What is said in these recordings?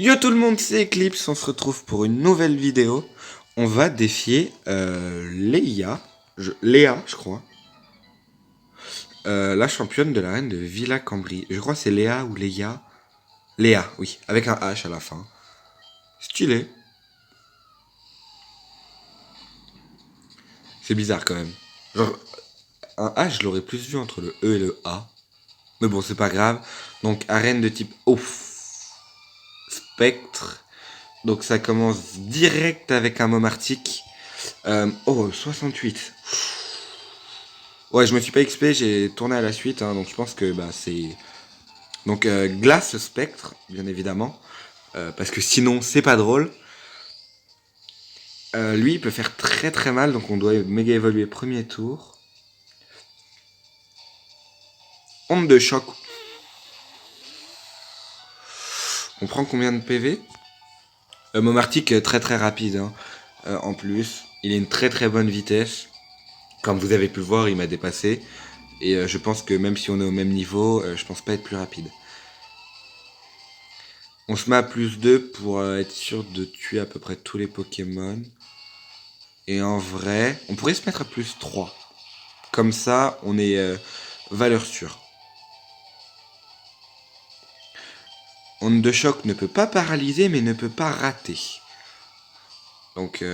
Yo tout le monde, c'est Eclipse, on se retrouve pour une nouvelle vidéo. On va défier Léa, je crois. La championne de la reine de Villa Cambry. Je crois que c'est Léa ou Léa. Léa, oui, avec un H à la fin. Stylé. C'est bizarre quand même. Genre, un H, je l'aurais plus vu entre le E et le A. Mais bon, c'est pas grave. Donc, arène de type spectre. Donc, ça commence direct avec un môme arctique. 68. Ouais, je me suis pas XP, j'ai tourné à la suite, hein, donc je pense que c'est... Donc glace spectre, bien évidemment, parce que sinon c'est pas drôle. Lui, il peut faire très très mal, donc on doit méga évoluer premier tour. Onde de choc. On prend combien de PV Momartic, très très rapide, hein. En plus. Il a une très très bonne vitesse. Comme vous avez pu le voir, il m'a dépassé. Et je pense que même si on est au même niveau, je pense pas être plus rapide. On se met à plus 2 pour être sûr de tuer à peu près tous les Pokémon. Et en vrai, on pourrait se mettre à plus 3. Comme ça, on est valeur sûre. Onde de choc ne peut pas paralyser, mais ne peut pas rater. Donc,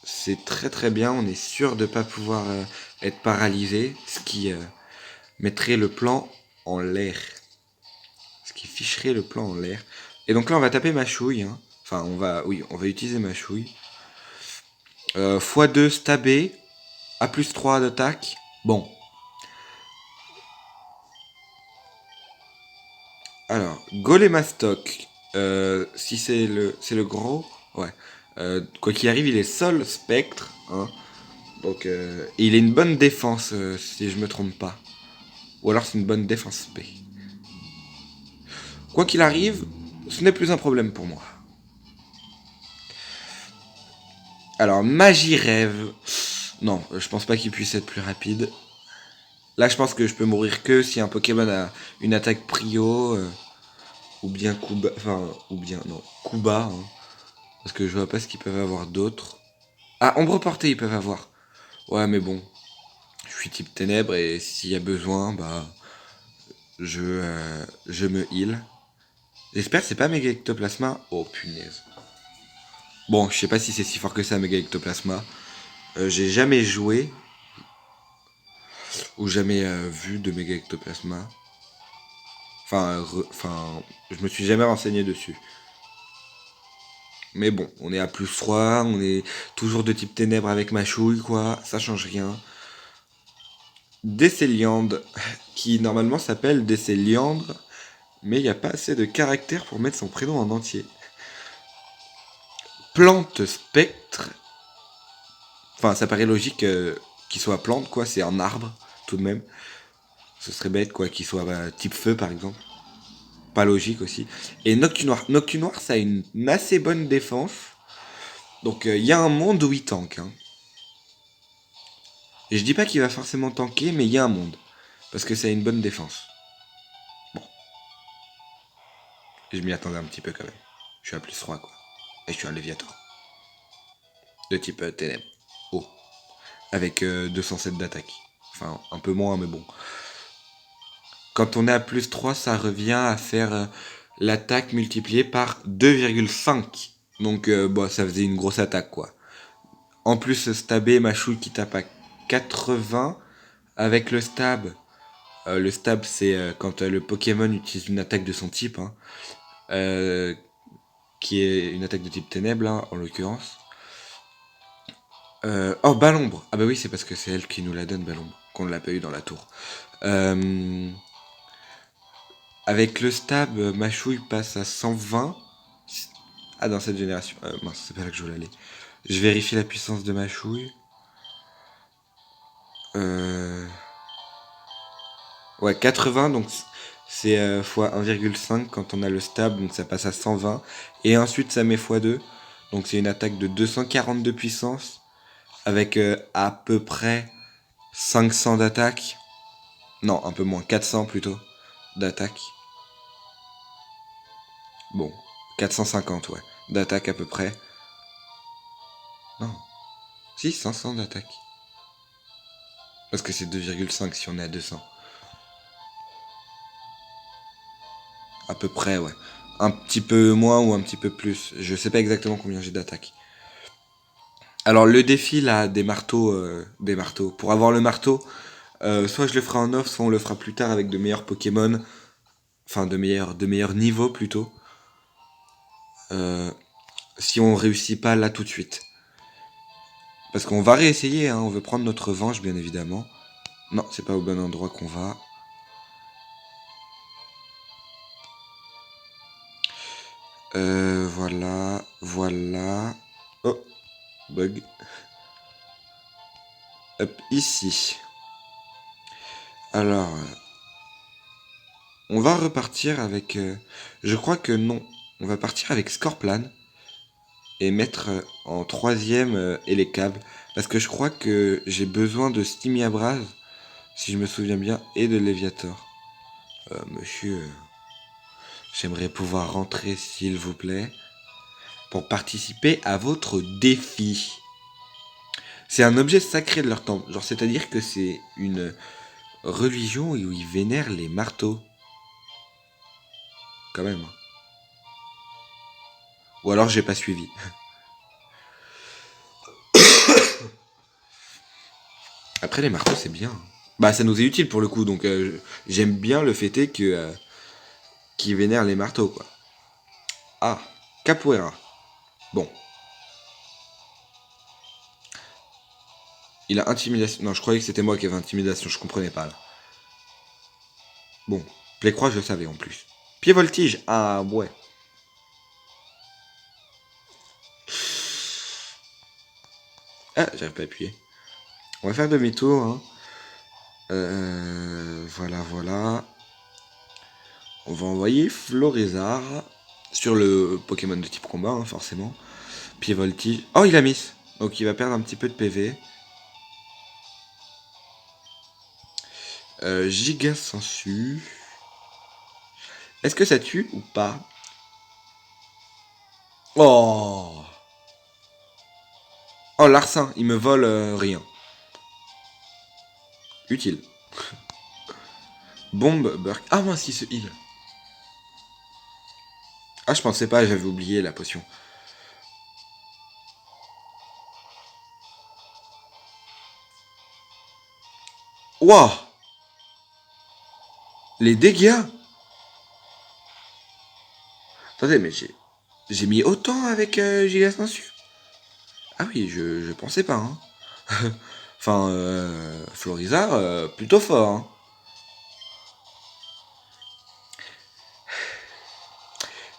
c'est très très bien. On est sûr de ne pas pouvoir être paralysé. Ce qui mettrait le plan en l'air. Ce qui ficherait le plan en l'air. Et donc là, on va taper Machouille. Hein. Enfin, on va utiliser Machouille. x2 stabé. A plus 3 d'attaque. Bon. Alors, Golémastoc. Si c'est le gros. Ouais. Quoi qu'il arrive, il est sol spectre. Hein. Donc, et il a une bonne défense, si je me trompe pas. Ou alors c'est une bonne défense P. Quoi qu'il arrive, ce n'est plus un problème pour moi. Alors, Magie Rêve. Non, je pense pas qu'il puisse être plus rapide. Là, je pense que je peux mourir que si un Pokémon a une attaque prio. Ou bien Kuba. Enfin, ou bien. Non, Kuba. Hein, parce que je vois pas ce qu'ils peuvent avoir d'autre. Ah, ombre portée, ils peuvent avoir. Ouais, mais bon. Je suis type ténèbres et s'il y a besoin, je me heal. J'espère que c'est pas Mega Ectoplasma. Oh punaise. Bon, je sais pas si c'est si fort que ça, Mega Ectoplasma. J'ai jamais joué ou jamais vu de Mega Ectoplasma. Enfin, je me suis jamais renseigné dessus. Mais bon, on est à plus 3, on est toujours de type ténèbres avec ma chouille, quoi. Ça change rien. Décéliande, qui normalement s'appelle Décéliandre, mais il n'y a pas assez de caractères pour mettre son prénom en entier. Plante spectre. Enfin, ça paraît logique qu'il soit plante, quoi. C'est un arbre, tout de même. Ce serait bête, quoi, qu'il soit type feu, par exemple. Pas logique aussi. Et Noctunoir. Noctunoir, ça a une assez bonne défense. Donc, il y a un monde où il tank. Hein. Et je dis pas qu'il va forcément tanker, mais il y a un monde. Parce que ça a une bonne défense. Bon. Je m'y attendais un petit peu quand même. Je suis à plus 3, quoi. Et je suis un Léviator. De type ténèbres. Oh. Avec 207 d'attaque. Enfin, un peu moins, mais bon. Quand on est à plus 3, ça revient à faire l'attaque multipliée par 2,5. Donc, ça faisait une grosse attaque, quoi. En plus, stabé, Machouille qui tape à 80 avec le stab. Le stab, c'est quand le Pokémon utilise une attaque de son type, hein, euh, qui est une attaque de type ténèbres, là, en l'occurrence. Oh, Balombre. Ah bah oui, c'est parce que c'est elle qui nous la donne, Balombre, qu'on ne l'a pas eu dans la tour. Avec le stab, Machouille passe à 120. Ah, dans cette génération. Mince, c'est pas là que je voulais aller. Je vérifie la puissance de Machouille. Ouais, 80, donc c'est fois 1,5 quand on a le stab, donc ça passe à 120. Et ensuite, ça met x2. Donc c'est une attaque de 240 de puissance. Avec à peu près 500 d'attaque. Non, un peu moins, 400 plutôt d'attaque. Bon, 450, ouais. D'attaque à peu près. Non. Si, 500 d'attaque. Parce que c'est 2,5 si on est à 200. À peu près, ouais. Un petit peu moins ou un petit peu plus. Je sais pas exactement combien j'ai d'attaque. Alors le défi là des marteaux, Pour avoir le marteau, soit je le ferai en off, soit on le fera plus tard avec de meilleurs Pokémon. Enfin de meilleurs niveaux plutôt. Euh, si on réussit pas là tout de suite. Parce qu'on va réessayer, hein, on veut prendre notre revanche bien évidemment. Non, c'est pas au bon endroit qu'on va. Voilà, voilà. Oh, bug. Hop, ici. Alors, on va repartir avec... je crois que non. On va partir avec Scorplan et mettre en troisième Elekable. Parce que je crois que j'ai besoin de Stymiabras, si je me souviens bien, et de Léviator. Monsieur, j'aimerais pouvoir rentrer s'il vous plaît, pour participer à votre défi. C'est un objet sacré de leur temple. Genre, c'est-à-dire que c'est une religion où ils vénèrent les marteaux. Quand même. Ou alors j'ai pas suivi. Après, les marteaux, c'est bien. Bah, ça nous est utile pour le coup, donc j'aime bien le fait est que qu'ils vénèrent les marteaux, quoi. Ah, Capoeira. Bon. Il a intimidation. Non, je croyais que c'était moi qui avais intimidation, je comprenais pas là. Bon, Plécroix, je le savais en plus. Pied voltige. Ah, ouais. Ah, j'arrive pas à appuyer. On va faire demi-tour, hein. Voilà, voilà. On va envoyer Florizard sur le Pokémon de type combat, hein, forcément. Pied voltige. Oh, il a miss. Donc il va perdre un petit peu de PV. Giga sensu. Est-ce que ça tue ou pas? Oh. Oh, Larcin, il me vole rien. Utile. Bombe, Burk. Ah mince, il se heal. Ah, je pensais pas, j'avais oublié la potion. Wouah. Les dégâts. Attendez, mais j'ai mis autant avec Giga sensu. Ah oui, je pensais pas, hein. Enfin, Florizard, plutôt fort, hein.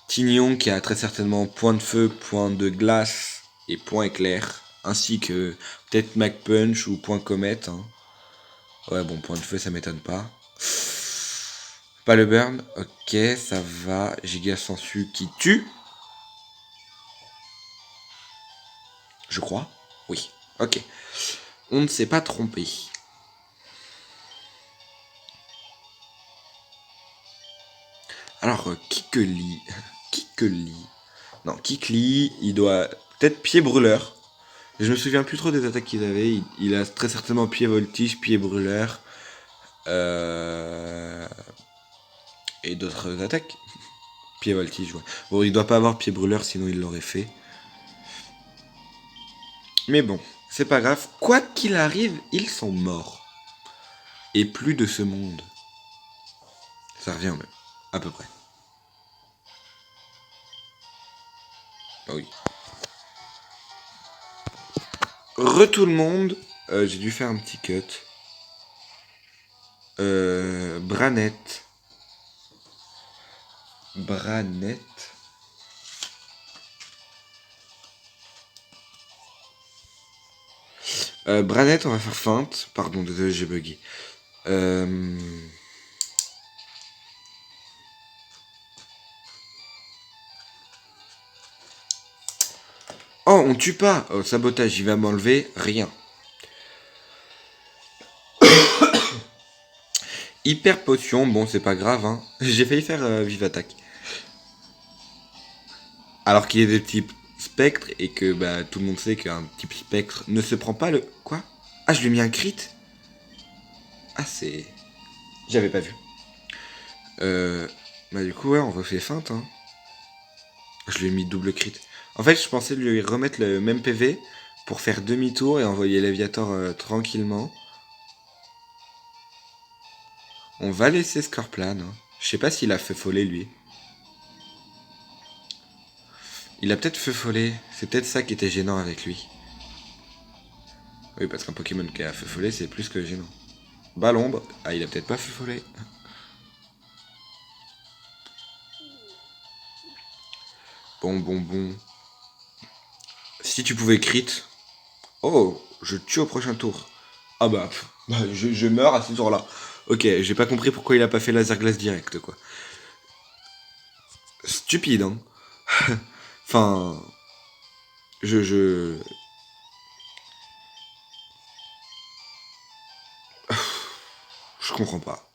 Tignon qui a très certainement point de feu, point de glace et point éclair. Ainsi que peut-être Mac Punch ou point comète, hein. Ouais, bon, point de feu, ça m'étonne pas. Pas le burn, ok, ça va. Giga sensu qui tue. Je crois. Oui, ok. On ne s'est pas trompé. Alors, Kikeli. Kikeli. Non, Kikli, il doit. Peut-être pied brûleur. Je me souviens plus trop des attaques qu'il avait. Il a très certainement pied voltige, pied brûleur. Euh... Et d'autres attaques. Pied voltige, ouais. Bon, il doit pas avoir pied brûleur, sinon il l'aurait fait. Mais bon, c'est pas grave. Quoi qu'il arrive, ils sont morts. Et plus de ce monde. Ça revient même. À peu près. Ah oui. Tout le monde. J'ai dû faire un petit cut. Branette. Branette. Branette, on va faire feinte. Pardon, désolé, j'ai bugué. Euh... Oh, on tue pas. Oh, sabotage, il va m'enlever rien. Hyper potion, bon, c'est pas grave, hein. J'ai failli faire vive attaque. Alors qu'il est de type spectre et que bah, tout le monde sait qu'un type spectre ne se prend pas le... Quoi? Ah, je lui ai mis un crit? Ah, c'est... J'avais pas vu. Bah du coup, ouais, on refait feinte, hein. Je lui ai mis double crit. En fait, je pensais lui remettre le même PV pour faire demi-tour et envoyer Léviator tranquillement. On va laisser Scorpion. Hein. Je sais pas s'il a feu follet, lui. Il a peut-être feu follet. C'est peut-être ça qui était gênant avec lui. Oui, parce qu'un Pokémon qui a feu follet, c'est plus que gênant. Bah l'ombre. Ah, il a peut-être pas feu follet. Bon. Si tu pouvais crit. Oh, je tue au prochain tour. Ah bah, je meurs à ce tour-là. Ok, j'ai pas compris pourquoi il a pas fait laser glace direct, quoi. Stupide, hein. Enfin, je... Je comprends pas.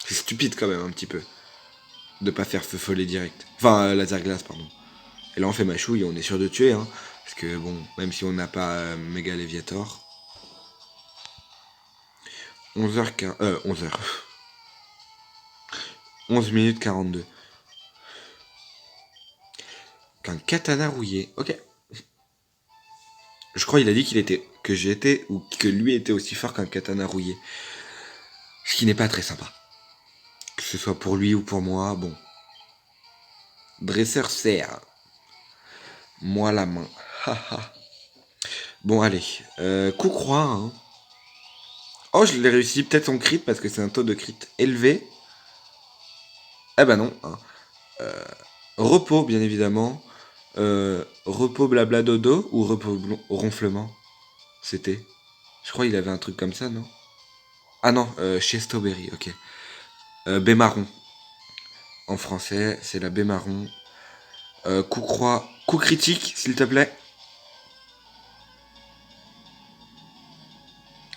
C'est stupide quand même, un petit peu. De pas faire feu follet direct. Enfin, laser glace, pardon. Et là, on fait ma chouille, on est sûr de tuer, hein. Parce que, bon, même si on n'a pas méga Léviator. 11h15... 11h. 11 minutes 42. Qu'un katana rouillé. Ok. Je crois qu'il a dit qu'il était... que j'étais... ou que lui était aussi fort qu'un katana rouillé. Ce qui n'est pas très sympa. Que ce soit pour lui ou pour moi, bon. Dresseur serre. Moi la main. Haha. Bon, allez. Coup croix, hein. Oh, je l'ai réussi. Peut-être en crit parce que c'est un taux de crit élevé. Eh ben non. Hein. Repos, bien évidemment. Repos blabla dodo ou repos ronflement. C'était. Je crois qu'il avait un truc comme ça, non? Ah non, chez Strawberry, ok. Baie marron. En français, c'est la baie marron. Coup croix. Coup critique, s'il te plaît.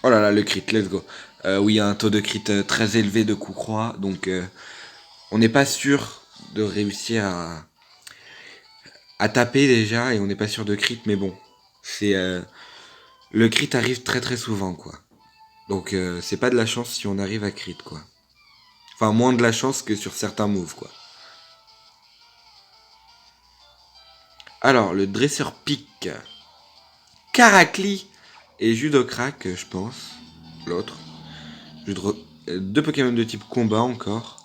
Oh là là, le crit, let's go. Oui, il y a un taux de crit très élevé de coup croix, donc on n'est pas sûr de réussir à taper déjà, et on n'est pas sûr de crit, mais bon, c'est le crit arrive très très souvent, quoi. Donc c'est pas de la chance si on arrive à crit, quoi. Enfin, moins de la chance que sur certains moves, quoi. Alors, le dresseur pique. Karakli et Judocrack, je pense. L'autre. Deux Pokémon de type combat encore.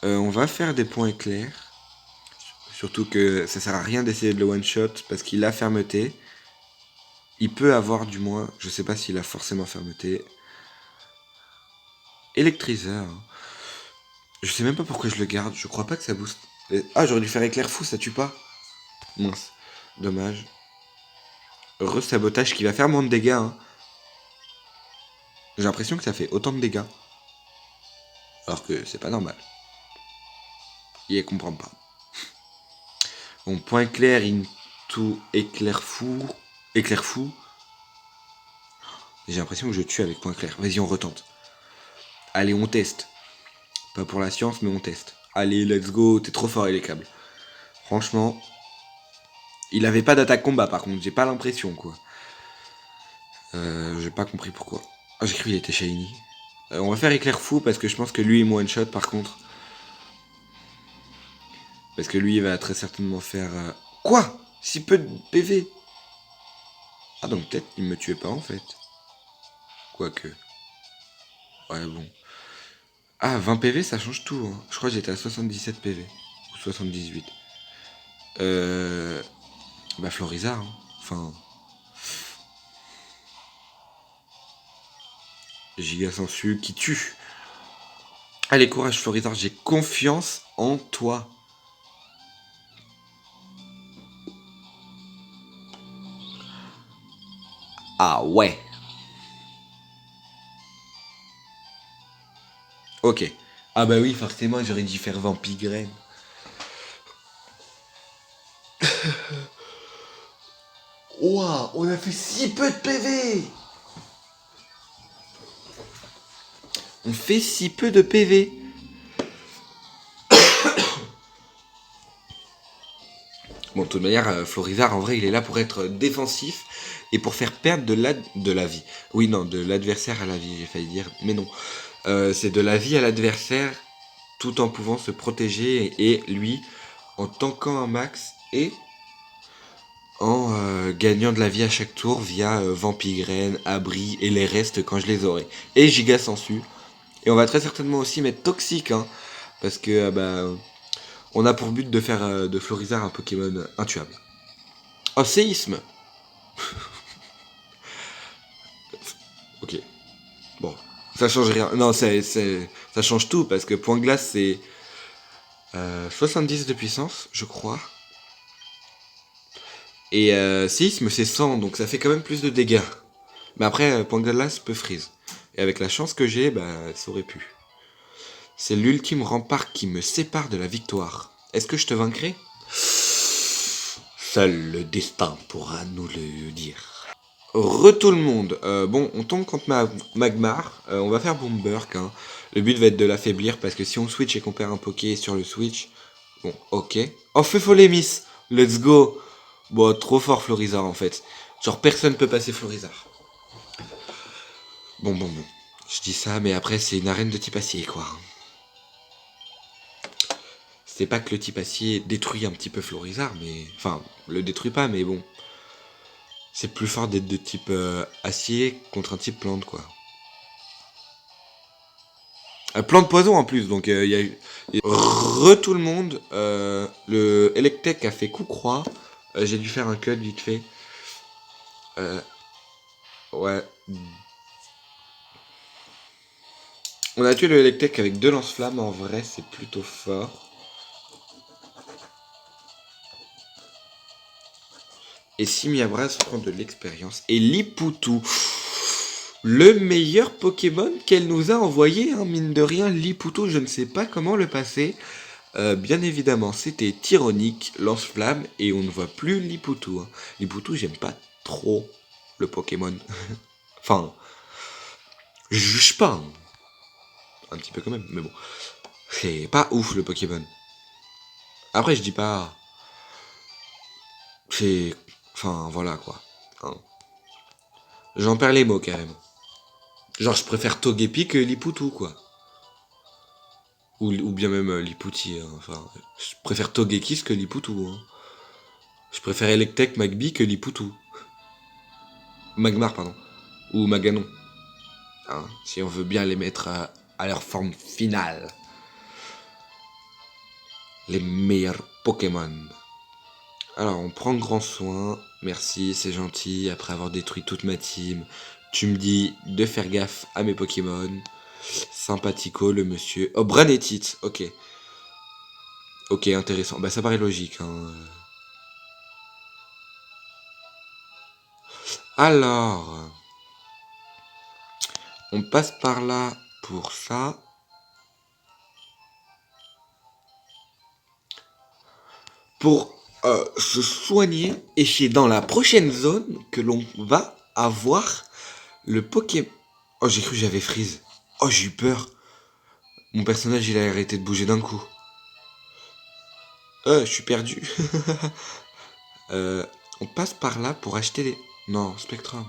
On va faire des points éclairs. Surtout que ça sert à rien d'essayer de le one-shot parce qu'il a fermeté. Il peut avoir du moins, je sais pas s'il a forcément fermeté. Électriseur. Je sais même pas pourquoi je le garde, je crois pas que ça booste. Ah, j'aurais dû faire éclair fou, ça tue pas. Mince, dommage. Re-sabotage qui va faire moins de dégâts. Hein. J'ai l'impression que ça fait autant de dégâts. Alors que c'est pas normal. Il comprend pas. Bon, point éclair, into éclair fou. Éclair fou. J'ai l'impression que je tue avec point clair. Vas-y, on retente. Allez, on teste. Pas pour la science, mais on teste. Allez, let's go. T'es trop fort, les câbles. Franchement. Il avait pas d'attaque combat, par contre. J'ai pas l'impression, quoi. J'ai pas compris pourquoi. Ah, j'ai cru qu'il était shiny. On va faire éclair fou, parce que je pense que lui, il me one-shot, par contre. Parce que lui, il va très certainement faire... Quoi? Si peu de PV? Ah, donc peut-être il me tuait pas, en fait. Quoique. Ouais, bon. Ah, 20 PV, ça change tout. Hein. Je crois que j'étais à 77 PV. Ou 78. Bah, Florizard. Hein. Enfin. Giga sensu qui tue. Allez, courage, Florizard. J'ai confiance en toi. Ah ouais. Ok. Ah bah oui, forcément, j'aurais dû faire Vampigraine. Ouah, on a fait si peu de PV. On fait si peu de PV. toute manière, Florizarre, en vrai, il est là pour être défensif et pour faire perdre de la vie. Oui, non, de l'adversaire à la vie, j'ai failli dire, mais non. C'est de la vie à l'adversaire tout en pouvant se protéger et lui, en tankant un max et en gagnant de la vie à chaque tour via Vampigraine, Abri et les restes quand je les aurai. Et Giga Sensu. Et on va très certainement aussi mettre Toxique, hein, parce que on a pour but de faire de Florizarre un Pokémon intuable. Oh, séisme. Ok. Bon. Ça change rien. Non, ça change tout, parce que Point Glace, c'est 70 de puissance, je crois. Et séisme, c'est 100, donc ça fait quand même plus de dégâts. Mais après, Point Glace peut freeze. Et avec la chance que j'ai, ça aurait pu. C'est l'ultime rempart qui me sépare de la victoire. Est-ce que je te vaincrai? Seul le destin pourra nous le dire. Tout le monde. Bon, on tombe contre Magmar. On va faire Boomberg. Hein. Le but va être de l'affaiblir parce que si on switch et qu'on perd un Poké sur le switch. Bon, ok. Oh, feu follet miss. Let's go. Bon, trop fort Florizarre en fait. Genre personne peut passer Florizarre. Bon. Je dis ça, mais après c'est une arène de type acier quoi. C'est pas que le type acier détruit un petit peu Florizarre, mais. Enfin, le détruit pas, mais bon. C'est plus fort d'être de type acier contre un type plante, quoi. Plante poison en plus, donc il y a. Tout le monde. Le Electek a fait coup croix. J'ai dû faire un cut vite fait. Ouais. On a tué le Electek avec 2 lance-flammes, en vrai, c'est plutôt fort. Et Simiabras prend de l'expérience. Et Lipoutou. Le meilleur Pokémon qu'elle nous a envoyé, hein, mine de rien, Lipoutou, je ne sais pas comment le passer. Bien évidemment, c'était Tyranic, Lance-Flamme, et on ne voit plus Lipoutou. Hein. Lipoutou, j'aime pas trop le Pokémon. Enfin, je juge pas. Hein. Un petit peu quand même, mais bon. C'est pas ouf le Pokémon. Après, je dis pas. C'est. Enfin, voilà quoi. Hein. J'en perds les mots carrément. Genre, je préfère Togepi que Lipoutou quoi. Ou bien même Lipouti. Hein. Enfin, je préfère Togekis que Lipoutou. Hein. Je préfère Electek Magby que Lipoutou. Magmar, pardon. Ou Maganon. Hein, si on veut bien les mettre à leur forme finale. Les meilleurs Pokémon. Alors, on prend grand soin. Merci, c'est gentil. Après avoir détruit toute ma team, tu me dis de faire gaffe à mes Pokémon. Sympathico, le monsieur. Oh, Branetit, ok. Ok, intéressant. Bah, ça paraît logique. Hein. Alors, on passe par là pour ça. Pour se soigner. Et c'est dans la prochaine zone que l'on va avoir le Pokémon. Oh, j'ai cru que j'avais Freeze. Oh, j'ai eu peur. Mon personnage, il a arrêté de bouger d'un coup. Je suis perdu. On passe par là pour acheter des... Non, Spectrum.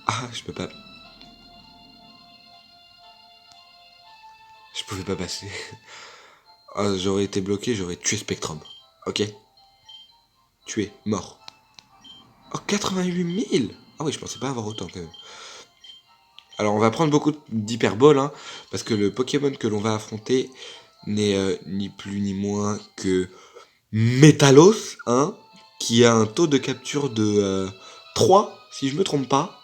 Ah, je peux pas... Je pouvais pas passer. Ah, j'aurais été bloqué, j'aurais tué Spectrum. Ok. Tué, mort. Oh, 88 000. Ah oui, je pensais pas avoir autant quand même. Alors on va prendre beaucoup d'hyperbole, hein, parce que le Pokémon que l'on va affronter n'est ni plus ni moins que Métalos, hein, qui a un taux de capture de 3, si je me trompe pas.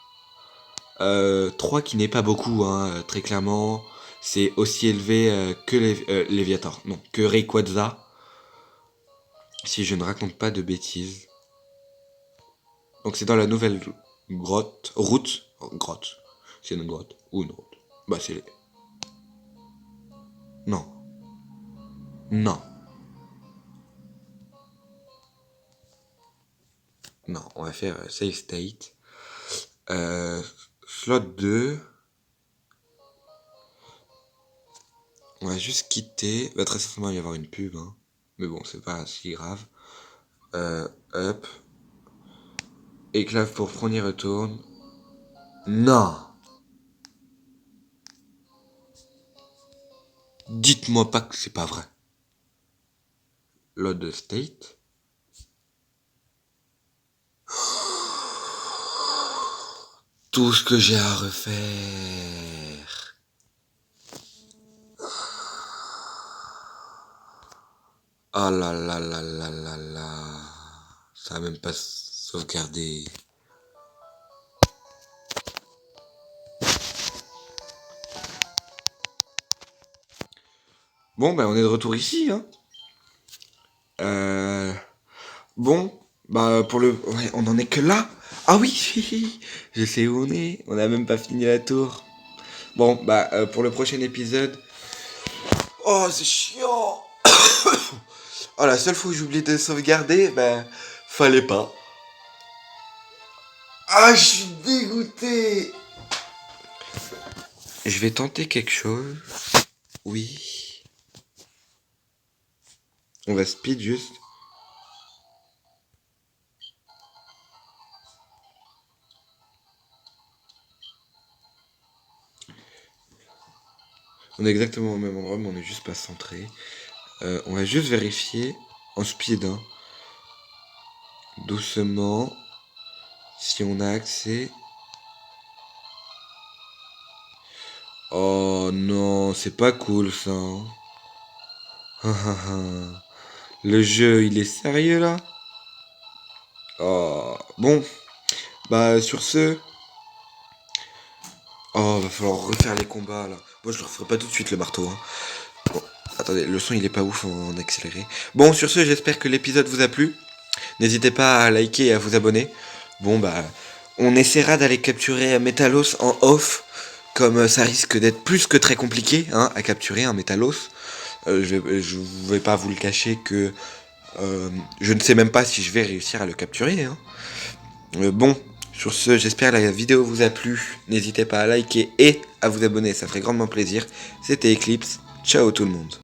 3 qui n'est pas beaucoup, hein, très clairement. C'est aussi élevé que Léviator, non, que Rayquaza, si je ne raconte pas de bêtises. Donc c'est dans la nouvelle grotte. C'est une grotte, ou une route. Bah c'est... Non. Non. Non, on va faire save state. Slot 2. On va juste quitter. Va très certainement y avoir une pub, hein. Mais bon, c'est pas si grave. Up. Éclave pour prendre y retourne. Non. Dites-moi pas que c'est pas vrai. Load state. Tout ce que j'ai à refaire. Oh là là là là là là. Ça va même pas sauvegarder. Bon, ben on est de retour ici, hein. Bon, bah pour le... Ouais, on en est que là. Ah oui, je sais où on est. On a même pas fini la tour. Bon, bah pour le prochain épisode... Oh, c'est chiant. Oh, la seule fois où j'ai oublié de sauvegarder, ben... Fallait pas. Ah, je suis dégoûté. Je vais tenter quelque chose. Oui. On va speed juste. On est exactement au même endroit, mais on est juste pas centré. On va juste vérifier en speed, hein. Doucement. Si on a accès. Oh non, c'est pas cool ça, hein. Le jeu, il est sérieux là? Oh, bon, bah sur ce... Oh, va falloir refaire les combats là. Moi je le referai pas tout de suite le marteau, hein. Bon, attendez, le son il est pas ouf en accéléré. Bon, sur ce, j'espère que l'épisode vous a plu. N'hésitez pas à liker et à vous abonner. Bon bah, on essaiera d'aller capturer un Metalos en off, comme ça risque d'être plus que très compliqué, hein, à capturer un Metalos. Je vais pas vous le cacher que je ne sais même pas si je vais réussir à le capturer, hein. Bon, sur ce, j'espère que la vidéo vous a plu. N'hésitez pas à liker et à vous abonner, ça ferait grandement plaisir. C'était Eclipse, ciao tout le monde.